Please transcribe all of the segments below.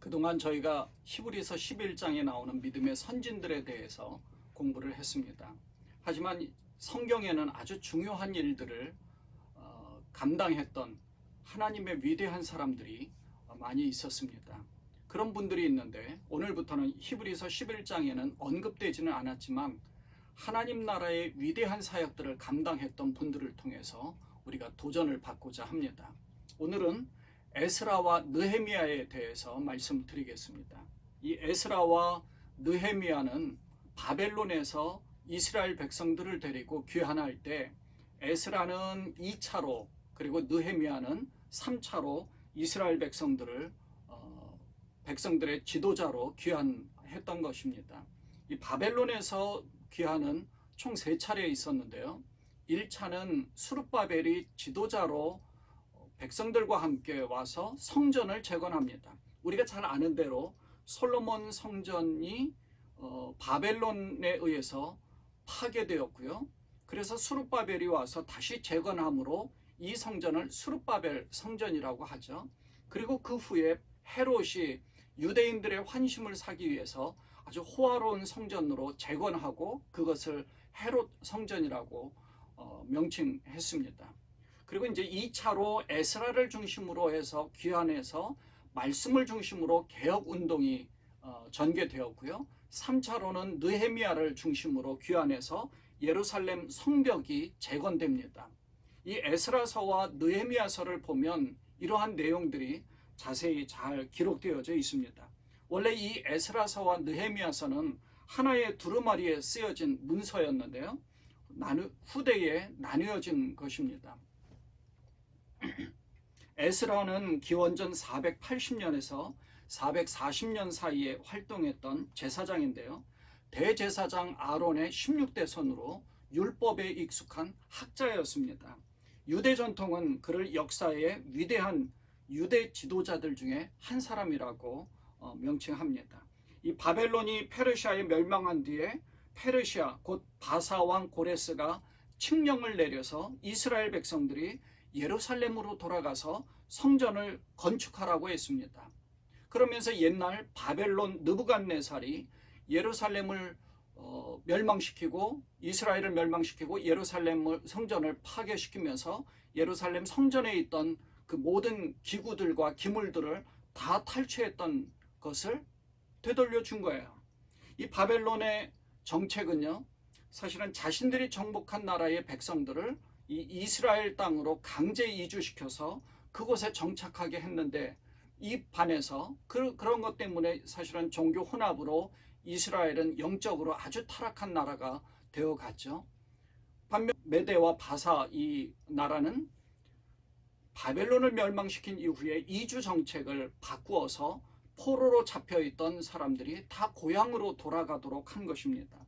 그동안 저희가 히브리서 11장에 나오는 믿음의 선진들에 대해서 공부를 했습니다. 하지만 성경에는 아주 중요한 일들을 감당했던 하나님의 위대한 사람들이 많이 있었습니다. 그런 분들이 있는데 오늘부터는 히브리서 11장에는 언급되지는 않았지만 하나님 나라의 위대한 사역들을 감당했던 분들을 통해서 우리가 도전을 받고자 합니다. 오늘은 에스라와 느헤미야에 대해서 말씀드리겠습니다. 이 에스라와 느헤미야는 바벨론에서 이스라엘 백성들을 데리고 귀환할 때 에스라는 2차로 그리고 느헤미야는 3차로 이스라엘 백성들의 지도자로 귀환했던 것입니다. 이 바벨론에서 귀환은 총 3차례 있었는데요. 1차는 수룹바벨이 지도자로 백성들과 함께 와서 성전을 재건합니다. 우리가 잘 아는 대로 솔로몬 성전이 바벨론에 의해서 파괴되었고요. 그래서 수룹바벨이 와서 다시 재건함으로 이 성전을 수룹바벨 성전이라고 하죠. 그리고 그 후에 헤롯이 유대인들의 환심을 사기 위해서 아주 호화로운 성전으로 재건하고 그것을 헤롯 성전이라고 명칭했습니다. 그리고 이제 2차로 에스라를 중심으로 해서 귀환해서 말씀을 중심으로 개혁 운동이 전개되었고요. 3차로는 느헤미야를 중심으로 귀환해서 예루살렘 성벽이 재건됩니다. 이 에스라서와 느헤미야서를 보면 이러한 내용들이 자세히 잘 기록되어져 있습니다. 원래 이 에스라서와 느헤미야서는 하나의 두루마리에 쓰여진 문서였는데요. 후대에 나뉘어진 것입니다. 에스라는 기원전 480년에서 440년 사이에 활동했던 제사장인데요. 대제사장 아론의 16대 손으로 율법에 익숙한 학자였습니다. 유대 전통은 그를 역사의 위대한 유대 지도자들 중에 한 사람이라고 명칭합니다. 이 바벨론이 페르시아에 멸망한 뒤에 페르시아 곧 바사왕 고레스가 칙령을 내려서 이스라엘 백성들이 예루살렘으로 돌아가서 성전을 건축하라고 했습니다. 그러면서 옛날 바벨론 느부갓네살이 예루살렘을 멸망시키고 이스라엘을 멸망시키고 예루살렘 성전을 파괴시키면서 예루살렘 성전에 있던 그 모든 기구들과 기물들을 다 탈취했던 것을 되돌려 준 거예요. 이 바벨론의 정책은요, 사실은 자신들이 정복한 나라의 백성들을 이 이스라엘 땅으로 강제 이주시켜서 그곳에 정착하게 했는데 이 반해서 그런 것 때문에 사실은 종교 혼합으로 이스라엘은 영적으로 아주 타락한 나라가 되어갔죠. 반면 메대와 바사 이 나라는 바벨론을 멸망시킨 이후에 이주 정책을 바꾸어서 포로로 잡혀있던 사람들이 다 고향으로 돌아가도록 한 것입니다.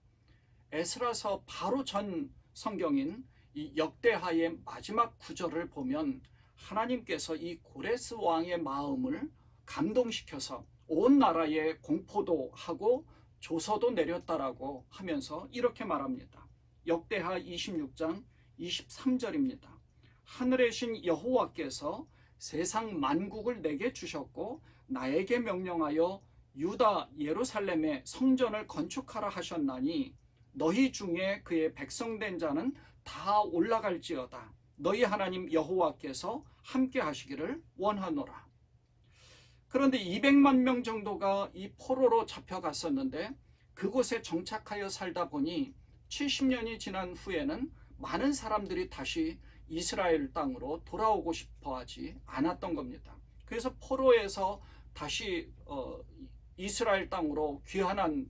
에스라서 바로 전 성경인 이 역대하의 마지막 구절을 보면 하나님께서 이 고레스 왕의 마음을 감동시켜서 온 나라에 공포도 하고 조서도 내렸다라고 하면서 이렇게 말합니다. 역대하 26장 23절입니다. 하늘의 신 여호와께서 세상 만국을 내게 주셨고 나에게 명령하여 유다 예루살렘의 성전을 건축하라 하셨나니 너희 중에 그의 백성된 자는 다 올라갈지어다. 너희 하나님 여호와께서 함께 하시기를 원하노라. 그런데 200만 명 정도가 이 포로로 잡혀갔었는데 그곳에 정착하여 살다 보니 70년이 지난 후에는 많은 사람들이 다시 이스라엘 땅으로 돌아오고 싶어 하지 않았던 겁니다. 그래서 포로에서 다시 이스라엘 땅으로 귀환한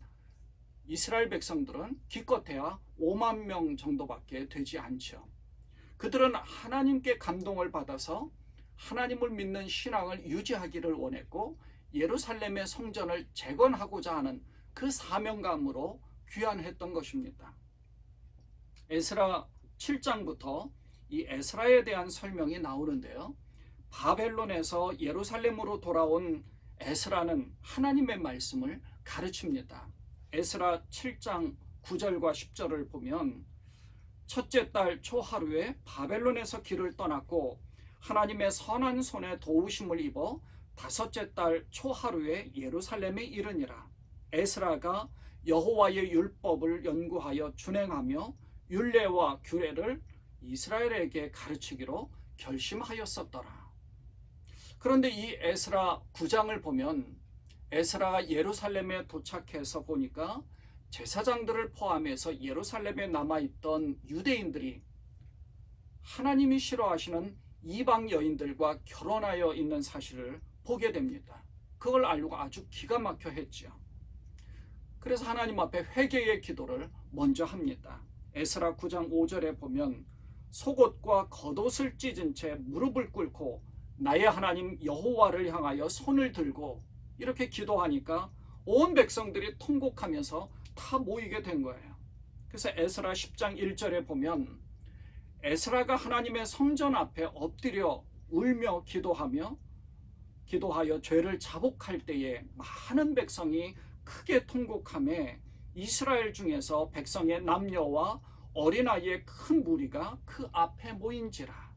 이스라엘 백성들은 기껏해야 5만 명 정도밖에 되지 않죠. 그들은 하나님께 감동을 받아서 하나님을 믿는 신앙을 유지하기를 원했고 예루살렘의 성전을 재건하고자 하는 그 사명감으로 귀환했던 것입니다. 에스라 7장부터 이 에스라에 대한 설명이 나오는데요. 바벨론에서 예루살렘으로 돌아온 에스라는 하나님의 말씀을 가르칩니다. 에스라 7장 9절과 10절을 보면 첫째 달 초하루에 바벨론에서 길을 떠났고 하나님의 선한 손에 도우심을 입어 5째 달 초하루에 예루살렘에 이르니라. 에스라가 여호와의 율법을 연구하여 준행하며 율례와 규례를 이스라엘에게 가르치기로 결심하였었더라. 그런데 이 에스라 9장을 보면 에스라가 예루살렘에 도착해서 보니까 제사장들을 포함해서 예루살렘에 남아있던 유대인들이 하나님이 싫어하시는 이방 여인들과 결혼하여 있는 사실을 보게 됩니다. 그걸 알고 아주 기가 막혀 했죠. 그래서 하나님 앞에 회개의 기도를 먼저 합니다. 에스라 9장 5절에 보면 속옷과 겉옷을 찢은 채 무릎을 꿇고 나의 하나님 여호와를 향하여 손을 들고 이렇게 기도하니까 온 백성들이 통곡하면서 다 모이게 된 거예요. 그래서 에스라 10장 1절에 보면 에스라가 하나님의 성전 앞에 엎드려 울며 기도하여 죄를 자복할 때에 많은 백성이 크게 통곡하며 이스라엘 중에서 백성의 남녀와 어린아이의 큰 무리가 그 앞에 모인지라.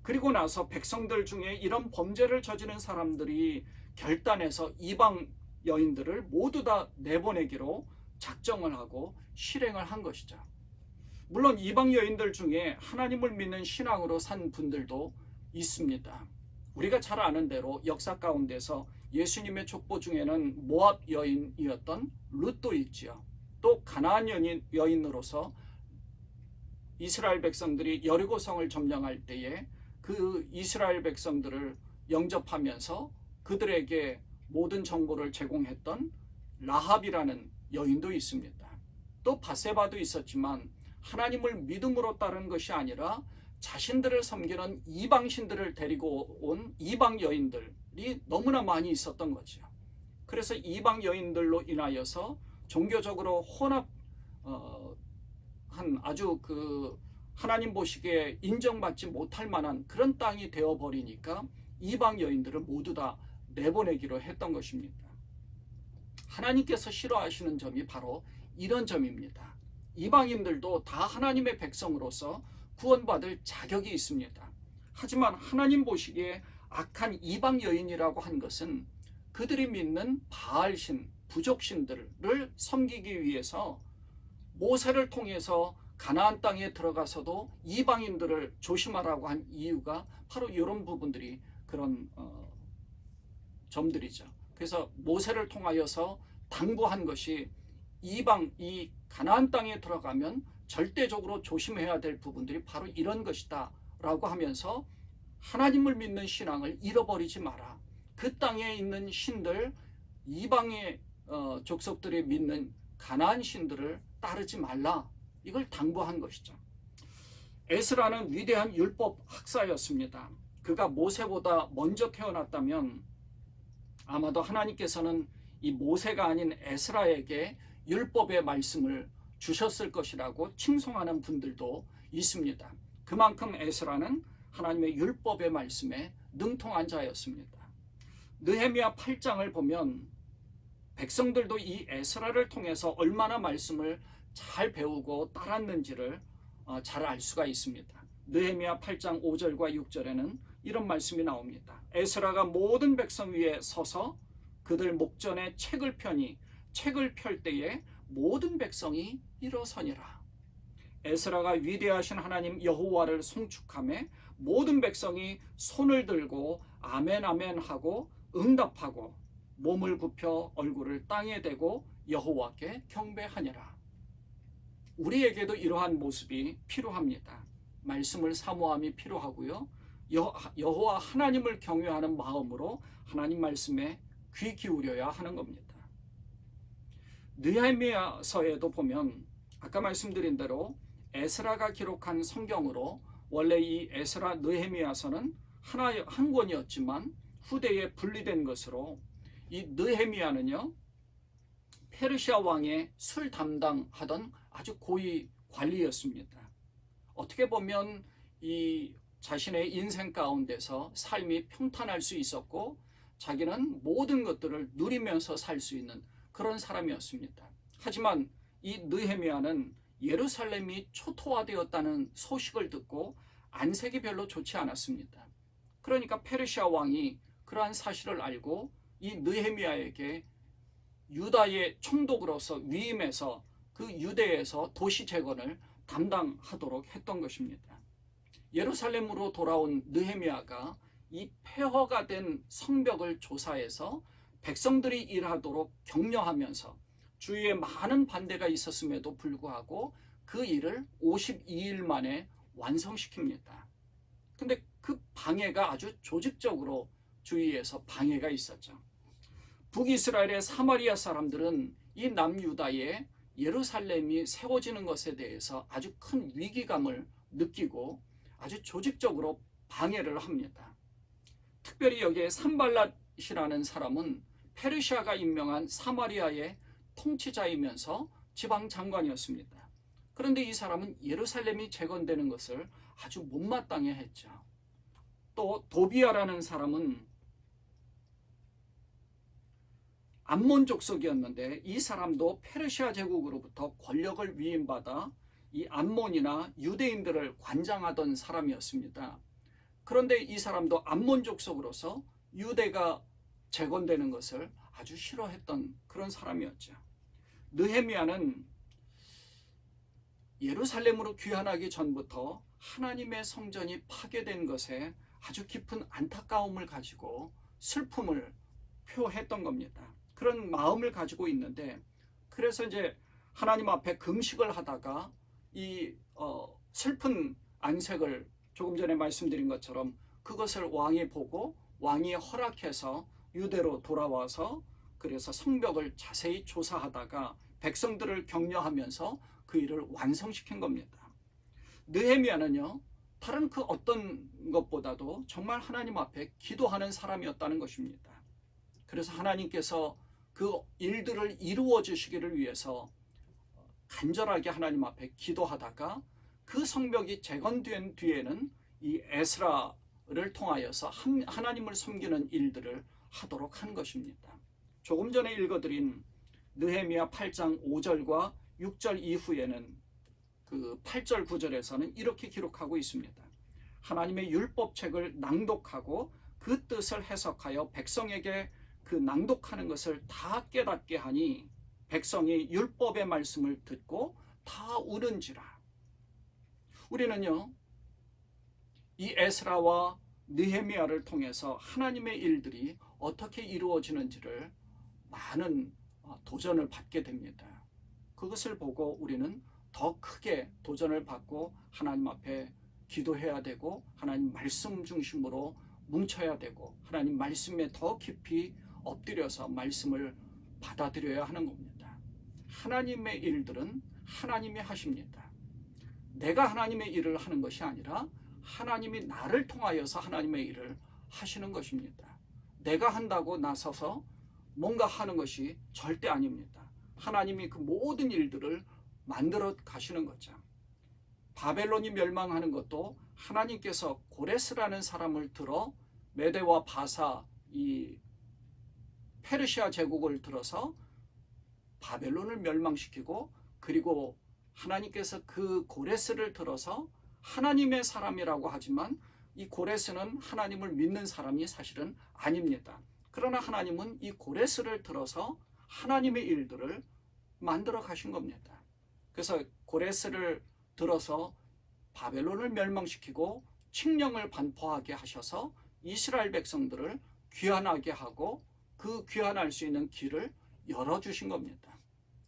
그리고 나서 백성들 중에 이런 범죄를 저지른 사람들이 결단해서 이방 여인들을 모두 다 내보내기로 작정을 하고 실행을 한 것이죠. 물론 이방 여인들 중에 하나님을 믿는 신앙으로 산 분들도 있습니다. 우리가 잘 아는 대로 역사 가운데서 예수님의 족보 중에는 모압 여인이었던 룻도 있지요. 또 가나안 여인으로서 이스라엘 백성들이 여리고성을 점령할 때에 그 이스라엘 백성들을 영접하면서 그들에게 모든 정보를 제공했던 라합이라는 여인도 있습니다. 또 바세바도 있었지만 하나님을 믿음으로 따른 것이 아니라 자신들을 섬기는 이방신들을 데리고 온 이방 여인들이 너무나 많이 있었던 거죠. 그래서 이방 여인들로 인하여서 종교적으로 혼합한 아주 하나님 보시기에 인정받지 못할 만한 그런 땅이 되어버리니까 이방 여인들을 모두 다 내보내기로 했던 것입니다. 하나님께서 싫어하시는 점이 바로 이런 점입니다. 이방인들도 다 하나님의 백성으로서 구원받을 자격이 있습니다. 하지만 하나님 보시기에 악한 이방 여인이라고 한 것은 그들이 믿는 바알신, 부족신들을 섬기기 위해서 모세를 통해서 가나안 땅에 들어가서도 이방인들을 조심하라고 한 이유가 바로 이런 부분들이 그런 점들이죠. 그래서 모세를 통하여서 당부한 것이 이 가나안 땅에 들어가면 절대적으로 조심해야 될 부분들이 바로 이런 것이다 라고 하면서 하나님을 믿는 신앙을 잃어버리지 마라. 그 땅에 있는 신들, 이방의 족속들이 믿는 가나안 신들을 따르지 말라. 이걸 당부한 것이죠. 에스라는 위대한 율법 학사였습니다. 그가 모세보다 먼저 태어났다면 아마도 하나님께서는 이 모세가 아닌 에스라에게 율법의 말씀을 주셨을 것이라고 칭송하는 분들도 있습니다. 그만큼 에스라는 하나님의 율법의 말씀에 능통한 자였습니다. 느헤미야 8장을 보면 백성들도 이 에스라를 통해서 얼마나 말씀을 잘 배우고 따랐는지를 잘 알 수가 있습니다. 느헤미야 8장 5절과 6절에는 이런 말씀이 나옵니다. 에스라가 모든 백성 위에 서서 그들 목전에 책을 펴니 책을 펼 때에 모든 백성이 일어서니라. 에스라가 위대하신 하나님 여호와를 송축하며 모든 백성이 손을 들고 아멘 아멘 하고 응답하고 몸을 굽혀 얼굴을 땅에 대고 여호와께 경배하니라. 우리에게도 이러한 모습이 필요합니다. 말씀을 사모함이 필요하고요. 여호와 하나님을 경외하는 마음으로 하나님 말씀에 귀 기울여야 하는 겁니다. 느헤미야서에도 보면 아까 말씀드린 대로 에스라가 기록한 성경으로 원래 이 에스라 느헤미야서는 한 권이었지만 후대에 분리된 것으로 이 느헤미야는요 페르시아 왕의 술 담당하던 아주 고위 관리였습니다. 어떻게 보면 이 자신의 인생 가운데서 삶이 평탄할 수 있었고 자기는 모든 것들을 누리면서 살 수 있는 그런 사람이었습니다. 하지만 이 느헤미야는 예루살렘이 초토화되었다는 소식을 듣고 안색이 별로 좋지 않았습니다. 그러니까 페르시아 왕이 그러한 사실을 알고 이 느헤미야에게 유다의 총독으로서 위임해서 그 유대에서 도시 재건을 담당하도록 했던 것입니다. 예루살렘으로 돌아온 느헤미야가 이 폐허가 된 성벽을 조사해서 백성들이 일하도록 격려하면서 주위에 많은 반대가 있었음에도 불구하고 그 일을 52일 만에 완성시킵니다. 근데 그 방해가 아주 조직적으로 주위에서 방해가 있었죠. 북이스라엘의 사마리아 사람들은 이 남유다의 예루살렘이 세워지는 것에 대해서 아주 큰 위기감을 느끼고 아주 조직적으로 방해를 합니다. 특별히 여기에 산발랏이라는 사람은 페르시아가 임명한 사마리아의 통치자이면서 지방 장관이었습니다. 그런데 이 사람은 예루살렘이 재건되는 것을 아주 못마땅해 했죠. 또 도비아라는 사람은 암몬 족속이었는데 이 사람도 페르시아 제국으로부터 권력을 위임받아 이 암몬이나 유대인들을 관장하던 사람이었습니다. 그런데 이 사람도 암몬 족속으로서 유대가 재건되는 것을 아주 싫어했던 그런 사람이었죠. 느헤미야는 예루살렘으로 귀환하기 전부터 하나님의 성전이 파괴된 것에 아주 깊은 안타까움을 가지고 슬픔을 표했던 겁니다. 그런 마음을 가지고 있는데, 그래서 이제 하나님 앞에 금식을 하다가 이 슬픈 안색을 조금 전에 말씀드린 것처럼 그것을 왕이 보고 왕이 허락해서 유대로 돌아와서 그래서 성벽을 자세히 조사하다가 백성들을 격려하면서 그 일을 완성시킨 겁니다. 느헤미야는요, 다른 그 어떤 것보다도 정말 하나님 앞에 기도하는 사람이었다는 것입니다. 그래서 하나님께서 그 일들을 이루어 주시기를 위해서 간절하게 하나님 앞에 기도하다가 그 성벽이 재건된 뒤에는 이 에스라를 통하여서 하나님을 섬기는 일들을 하도록 한 것입니다. 조금 전에 읽어드린 느헤미야 8장 5절과 6절 이후에는 그 8절 9절에서는 이렇게 기록하고 있습니다. 하나님의 율법책을 낭독하고 그 뜻을 해석하여 백성에게 그 낭독하는 것을 다 깨닫게 하니 백성이 율법의 말씀을 듣고 다 우는지라. 우리는요, 이 에스라와 느헤미야를 통해서 하나님의 일들이 어떻게 이루어지는지를 많은 도전을 받게 됩니다. 그것을 보고 우리는 더 크게 도전을 받고 하나님 앞에 기도해야 되고 하나님 말씀 중심으로 뭉쳐야 되고 하나님 말씀에 더 깊이 엎드려서 말씀을 받아들여야 하는 겁니다. 하나님의 일들은 하나님이 하십니다. 내가 하나님의 일을 하는 것이 아니라 하나님이 나를 통하여서 하나님의 일을 하시는 것입니다. 내가 한다고 나서서 뭔가 하는 것이 절대 아닙니다. 하나님이 그 모든 일들을 만들어 가시는 거죠. 바벨론이 멸망하는 것도 하나님께서 고레스라는 사람을 들어 메대와 바사 이 페르시아 제국을 들어서 바벨론을 멸망시키고, 그리고 하나님께서 그 고레스를 들어서 하나님의 사람이라고 하지만 이 고레스는 하나님을 믿는 사람이 사실은 아닙니다. 그러나 하나님은 이 고레스를 들어서 하나님의 일들을 만들어 가신 겁니다. 그래서 고레스를 들어서 바벨론을 멸망시키고 칙령을 반포하게 하셔서 이스라엘 백성들을 귀환하게 하고 그 귀환할 수 있는 길을 열어주신 겁니다.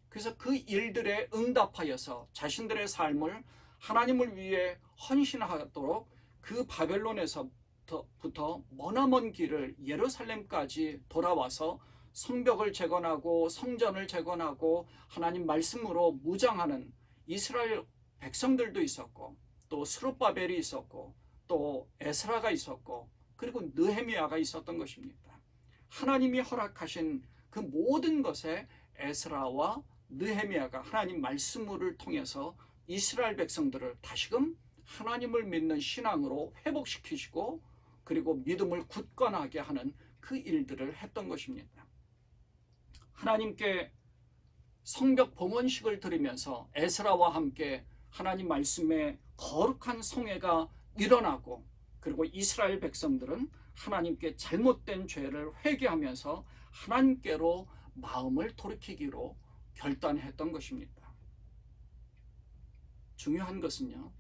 그래서 그 일들에 응답하여서 자신들의 삶을 하나님을 위해 헌신하도록 그 바벨론에서부터 머나먼 길을 예루살렘까지 돌아와서 성벽을 재건하고 성전을 재건하고 하나님 말씀으로 무장하는 이스라엘 백성들도 있었고, 또 스룹바벨이 있었고, 또 에스라가 있었고, 그리고 느헤미야가 있었던 것입니다. 하나님이 허락하신 그 모든 것에 에스라와 느헤미야가 하나님 말씀을 통해서 이스라엘 백성들을 다시금 하나님을 믿는 신앙으로 회복시키시고, 그리고 믿음을 굳건하게 하는 그 일들을 했던 것입니다. 하나님께 성벽 봉헌식을 드리면서 에스라와 함께 하나님 말씀에 거룩한 성회가 일어나고, 그리고 이스라엘 백성들은 하나님께 잘못된 죄를 회개하면서 하나님께로 마음을 돌이키기로 결단했던 것입니다. 중요한 것은요,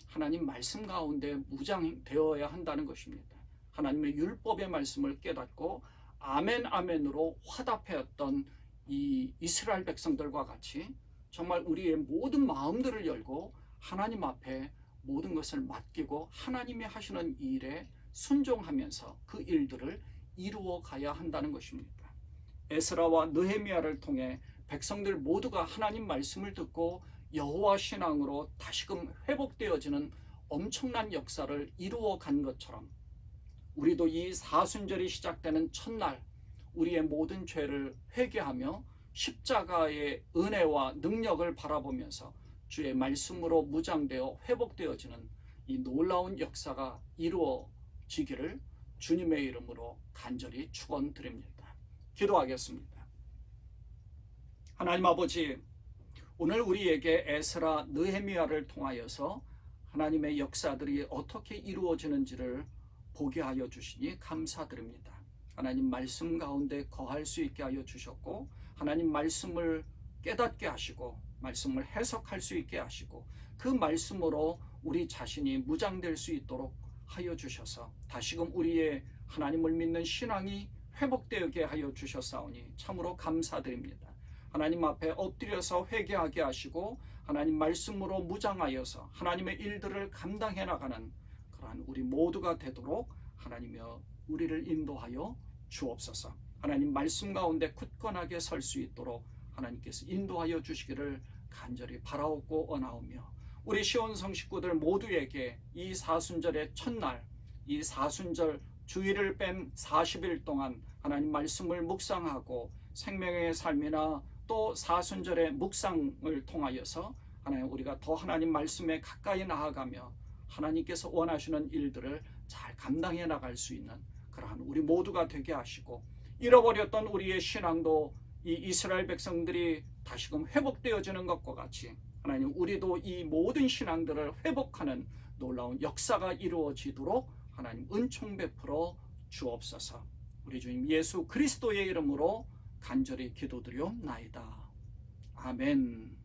하나님 말씀 가운데 무장되어야 한다는 것입니다. 하나님의 율법의 말씀을 깨닫고 아멘 아멘으로 화답하였던 이 이스라엘 백성들과 같이 정말 우리의 모든 마음들을 열고 하나님 앞에 모든 것을 맡기고 하나님이 하시는 일에 순종하면서 그 일들을 이루어 가야 한다는 것입니다. 에스라와 느헤미야를 통해 백성들 모두가 하나님 말씀을 듣고 여호와 신앙으로 다시금 회복되어지는 엄청난 역사를 이루어 간 것처럼 우리도 이 사순절이 시작되는 첫날 우리의 모든 죄를 회개하며 십자가의 은혜와 능력을 바라보면서 주의 말씀으로 무장되어 회복되어지는 이 놀라운 역사가 이루어지기를 주님의 이름으로 간절히 축원드립니다. 기도하겠습니다. 하나님 아버지, 오늘 우리에게 에스라 느헤미야를 통하여서 하나님의 역사들이 어떻게 이루어지는지를 보게 하여 주시니 감사드립니다. 하나님 말씀 가운데 거할 수 있게 하여 주셨고 하나님 말씀을 깨닫게 하시고 말씀을 해석할 수 있게 하시고 그 말씀으로 우리 자신이 무장될 수 있도록 하여 주셔서 다시금 우리의 하나님을 믿는 신앙이 회복되게 하여 주셨사오니 참으로 감사드립니다. 하나님 앞에 엎드려서 회개하게 하시고 하나님 말씀으로 무장하여서 하나님의 일들을 감당해 나가는 그러한 우리 모두가 되도록 하나님여 우리를 인도하여 주옵소서. 하나님 말씀 가운데 굳건하게 설 수 있도록 하나님께서 인도하여 주시기를 간절히 바라옵고 원하오며 우리 시온성 식구들 모두에게 이 사순절의 첫날 이 사순절 주일을 뺀 40일 동안 하나님 말씀을 묵상하고 생명의 삶이나 또 사순절의 묵상을 통하여서 하나님 우리가 더 하나님 말씀에 가까이 나아가며 하나님께서 원하시는 일들을 잘 감당해 나갈 수 있는 그러한 우리 모두가 되게 하시고 잃어버렸던 우리의 신앙도 이 이스라엘 백성들이 다시금 회복되어지는 것과 같이 하나님 우리도 이 모든 신앙들을 회복하는 놀라운 역사가 이루어지도록 하나님 은총 베풀어 주옵소서. 우리 주님 예수 그리스도의 이름으로 간절히 기도드리옵나이다. 아멘.